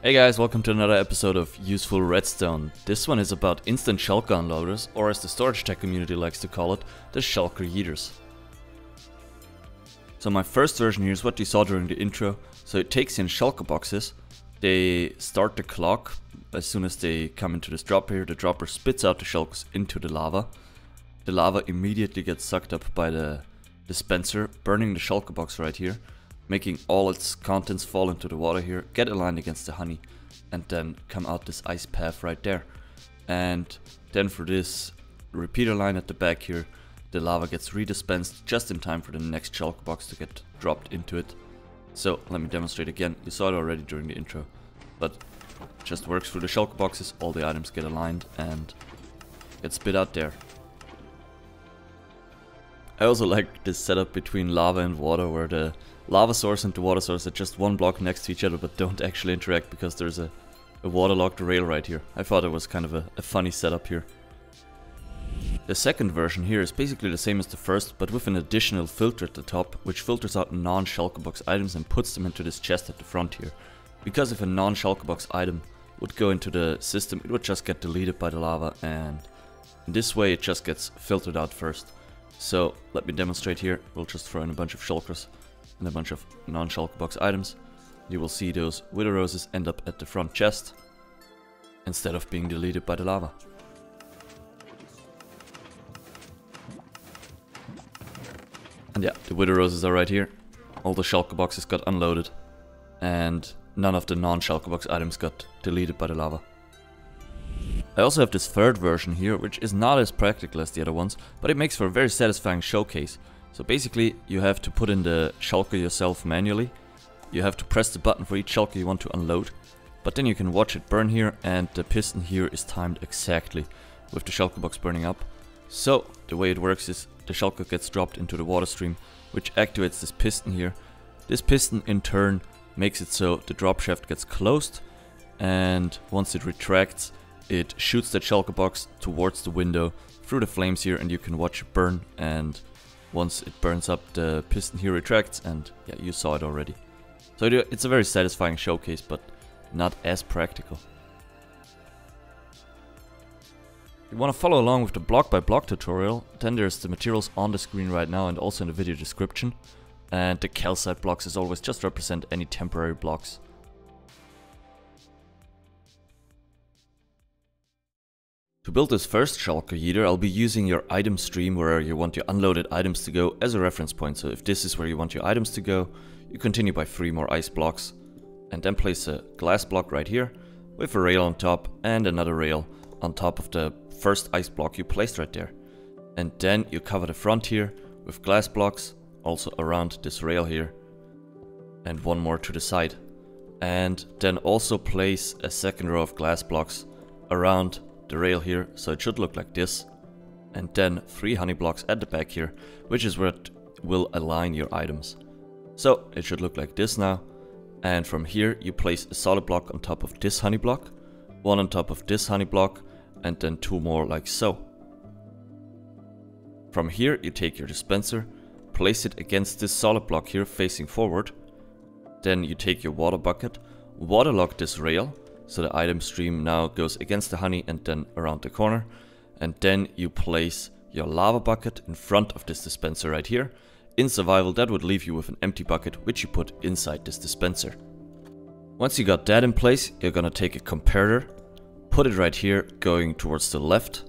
Hey guys, welcome to another episode of Useful Redstone. This one is about instant shulker unloaders, or as the storage tech community likes to call it, the Shulker Yeeters. So my first version here is what you saw during the intro. So it takes in shulker boxes, they start the clock. As soon as they come into this dropper here, the dropper spits out the shulkers into the lava. The lava immediately gets sucked up by the dispenser, burning the shulker box right here, making all its contents fall into the water here, get aligned against the honey, and then come out this ice path right there. And then for this repeater line at the back here, the lava gets redispensed just in time for the next shulker box to get dropped into it. So let me demonstrate again. You saw it already during the intro, but it just works through the shulker boxes. All the items get aligned and get spit out there. I also like this setup between lava and water, where the lava source and the water source are just one block next to each other but don't actually interact because there's a waterlogged rail right here. I thought it was kind of a funny setup here. The second version here is basically the same as the first, but with an additional filter at the top, which filters out non-shulker box items and puts them into this chest at the front here. Because if a non-shulker box item would go into the system, it would just get deleted by the lava, and in this way it just gets filtered out first. So let me demonstrate here. We'll just throw in a bunch of shulkers and a bunch of non-shulker box items. You will see those wither roses end up at the front chest instead of being deleted by the lava. And yeah, the wither roses are right here. All the shulker boxes got unloaded and none of the non-shulker box items got deleted by the lava. I also have this third version here, which is not as practical as the other ones, but it makes for a very satisfying showcase. So basically, you have to put in the shulker yourself manually. You have to press the button for each shulker you want to unload, but then you can watch it burn here, and the piston here is timed exactly with the shulker box burning up. So the way it works is the shulker gets dropped into the water stream, which activates this piston here. This piston in turn makes it so the drop shaft gets closed, and once it retracts, it shoots that shulker box towards the window through the flames here, and you can watch it burn. And once it burns up, the piston here retracts, and yeah, you saw it already. So it's a very satisfying showcase, but not as practical. If you want to follow along with the block by block tutorial, then there's the materials on the screen right now and also in the video description. And the calcite blocks as always just represent any temporary blocks. To build this first Shulker Yeeter, I'll be using your item stream where you want your unloaded items to go as a reference point. So if this is where you want your items to go, you continue by 3 more ice blocks and then place a glass block right here with a rail on top and another rail on top of the first ice block you placed right there. And then you cover the front here with glass blocks, also around this rail here, and 1 more to the side. And then also place a second row of glass blocks around the rail here, so it should look like this, and then 3 honey blocks at the back here, which is what will align your items. So it should look like this now, and from here you place a solid block on top of this honey block, 1 on top of this honey block, and then 2 more like so. From here you take your dispenser, place it against this solid block here facing forward, then you take your water bucket, waterlog this rail, so the item stream now goes against the honey and then around the corner. And then you place your lava bucket in front of this dispenser right here. In survival, that would leave you with an empty bucket, which you put inside this dispenser. Once you got that in place, you're gonna take a comparator, put it right here going towards the left,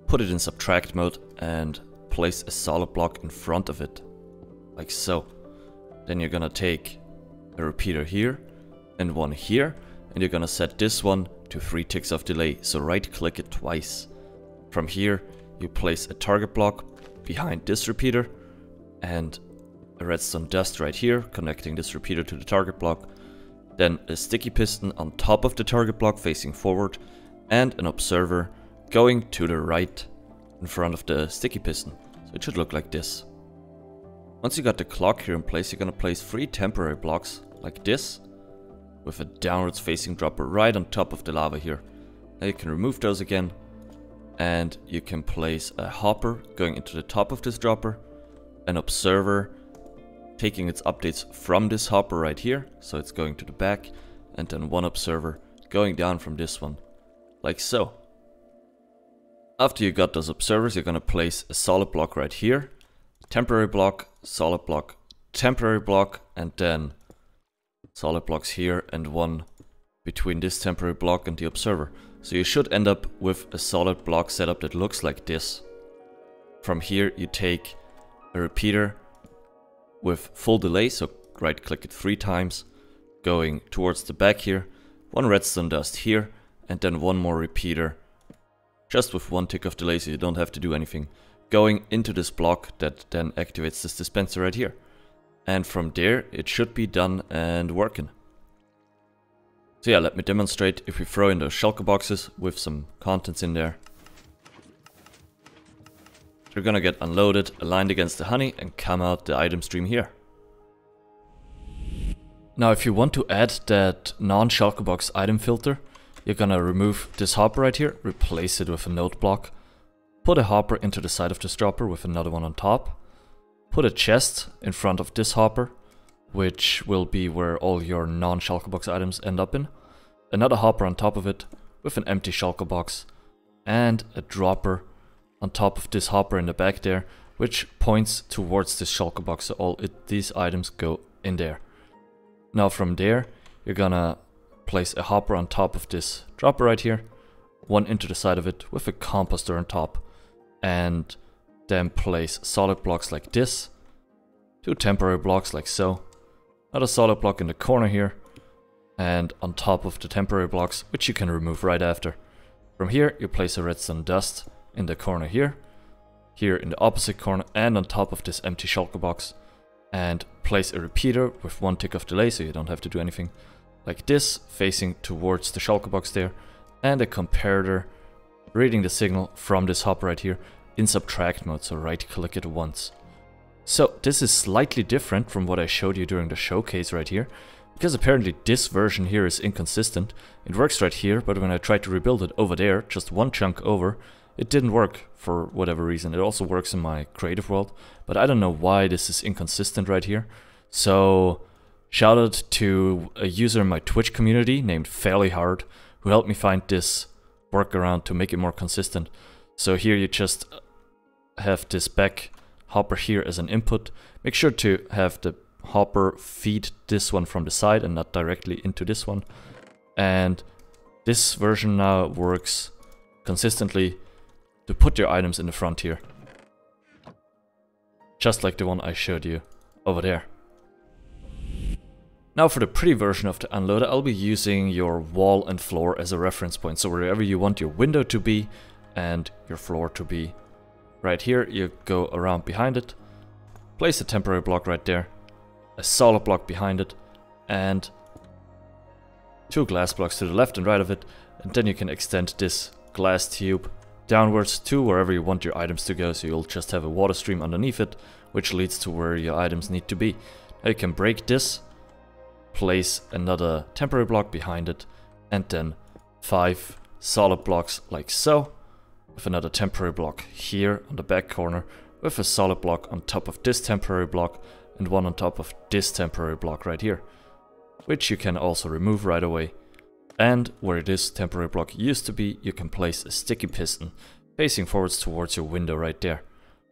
put it in subtract mode and place a solid block in front of it, like so. Then you're gonna take a repeater here and 1 here, and you're gonna set this one to 3 ticks of delay, so right click it twice. From here you place a target block behind this repeater and a redstone dust right here connecting this repeater to the target block, then a sticky piston on top of the target block facing forward, and an observer going to the right in front of the sticky piston, so it should look like this. Once you got the clock here in place, you're gonna place 3 temporary blocks like this, with a downwards facing dropper right on top of the lava here. Now you can remove those again, and you can place a hopper going into the top of this dropper, an observer taking its updates from this hopper right here, so it's going to the back, and then one observer going down from this one, like so. After you got those observers, you're gonna place a solid block right here, temporary block, solid block, temporary block, and then solid blocks here and one between this temporary block and the observer. So you should end up with a solid block setup that looks like this. From here you take a repeater with full delay, so right click it 3 times, going towards the back here, one redstone dust here, and then one more repeater, just with 1 tick of delay so you don't have to do anything, going into this block that then activates this dispenser right here. And from there it should be done and working. So yeah, let me demonstrate. If we throw in those shulker boxes with some contents in there, they're gonna get unloaded, aligned against the honey, and come out the item stream here. Now if you want to add that non-shulker box item filter, you're gonna remove this hopper right here, replace it with a Noteblock, put a hopper into the side of this dropper with another one on top, put a chest in front of this hopper, which will be where all your non-shulker box items end up in, another hopper on top of it with an empty shulker box, and a dropper on top of this hopper in the back there, which points towards this shulker box, so these items go in there. Now from there, you're gonna place a hopper on top of this dropper right here, one into the side of it with a composter on top, and then place solid blocks like this, 2 temporary blocks like so, another solid block in the corner here, and on top of the temporary blocks, which you can remove right after. From here, you place a redstone dust in the corner here, here in the opposite corner, and on top of this empty shulker box, and place a repeater with 1 tick of delay so you don't have to do anything, like this, facing towards the shulker box there, and a comparator reading the signal from this hopper right here in subtract mode, so right click it once. So this is slightly different from what I showed you during the showcase right here, because apparently this version here is inconsistent. It works right here, but when I tried to rebuild it over there, just one chunk over, it didn't work for whatever reason. It also works in my creative world, but I don't know why this is inconsistent right here. So shout out to a user in my Twitch community named Fairly Hard, who helped me find this workaround to make it more consistent. So here you just have this back hopper here as an input. Make sure to have the hopper feed this one from the side and not directly into this one. And this version now works consistently to put your items in the front here, just like the one I showed you over there. Now for the pretty version of the unloader, I'll be using your wall and floor as a reference point. So wherever you want your window to be and your floor to be, right here, you go around behind it, place a temporary block right there, a solid block behind it, and 2 glass blocks to the left and right of it, and then you can extend this glass tube downwards to wherever you want your items to go, so you'll just have a water stream underneath it, which leads to where your items need to be. Now you can break this, place another temporary block behind it, and then 5 solid blocks like so, with another temporary block here on the back corner, with a solid block on top of this temporary block, and one on top of this temporary block right here, which you can also remove right away. And where this temporary block used to be, you can place a sticky piston facing forwards towards your window right there.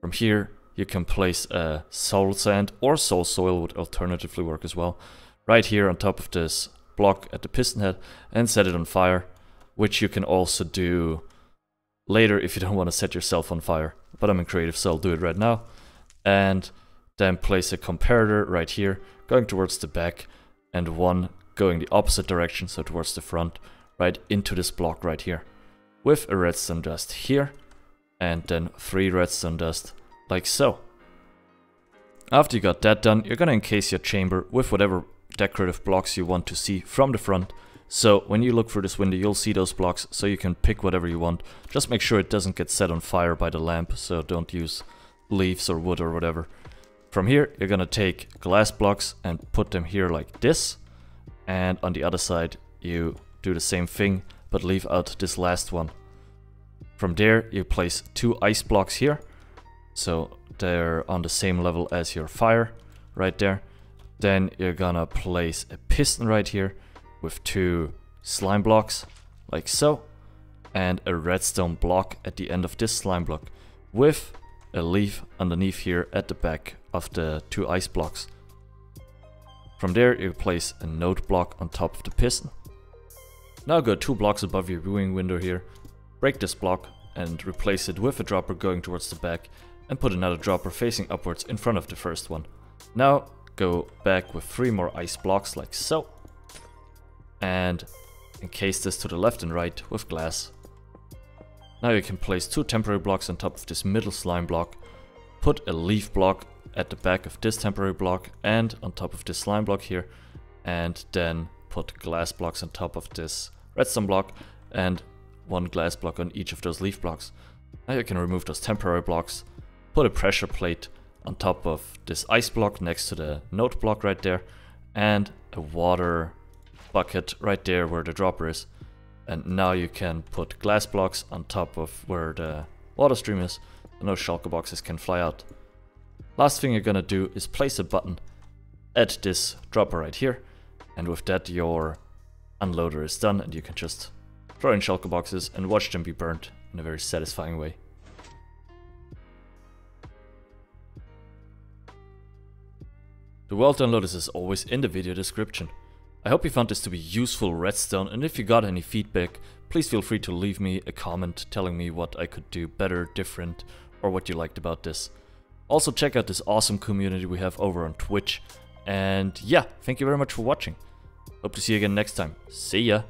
From here, you can place a soul sand or soul soil would alternatively work as well, right here on top of this block at the piston head, and set it on fire, which you can also do later if you don't want to set yourself on fire. But I'm in creative, so I'll do it right now. And then place a comparator right here, going towards the back, and one going the opposite direction, so towards the front, right into this block right here, with a redstone dust here, and then 3 redstone dust, like so. After you got that done, you're gonna encase your chamber with whatever decorative blocks you want to see from the front. So when you look through this window, you'll see those blocks, so you can pick whatever you want. Just make sure it doesn't get set on fire by the lamp, so don't use leaves or wood or whatever. From here, you're gonna take glass blocks and put them here like this. And on the other side, you do the same thing, but leave out this last one. From there, you place 2 ice blocks here, so they're on the same level as your fire, right there. Then you're gonna place a piston right here, with 2 slime blocks, like so, and a redstone block at the end of this slime block, with a leaf underneath here at the back of the 2 ice blocks. From there you place a note block on top of the piston. Now go 2 blocks above your viewing window here, break this block and replace it with a dropper going towards the back, and put another dropper facing upwards in front of the first one. Now go back with 3 more ice blocks like so, and encase this to the left and right with glass. Now you can place 2 temporary blocks on top of this middle slime block, put a leaf block at the back of this temporary block and on top of this slime block here, and then put glass blocks on top of this redstone block and 1 glass block on each of those leaf blocks. Now you can remove those temporary blocks, put a pressure plate on top of this ice block next to the note block right there, and a water bucket right there where the dropper is. And now you can put glass blocks on top of where the water stream is, and those shulker boxes can fly out. Last thing you're gonna do is place a button at this dropper right here, and with that your unloader is done and you can just throw in shulker boxes and watch them be burnt in a very satisfying way. The world download is as always in the video description. I hope you found this to be useful redstone, and if you got any feedback, please feel free to leave me a comment telling me what I could do better, different, or what you liked about this. Also check out this awesome community we have over on Twitch, and yeah, thank you very much for watching. Hope to see you again next time. See ya!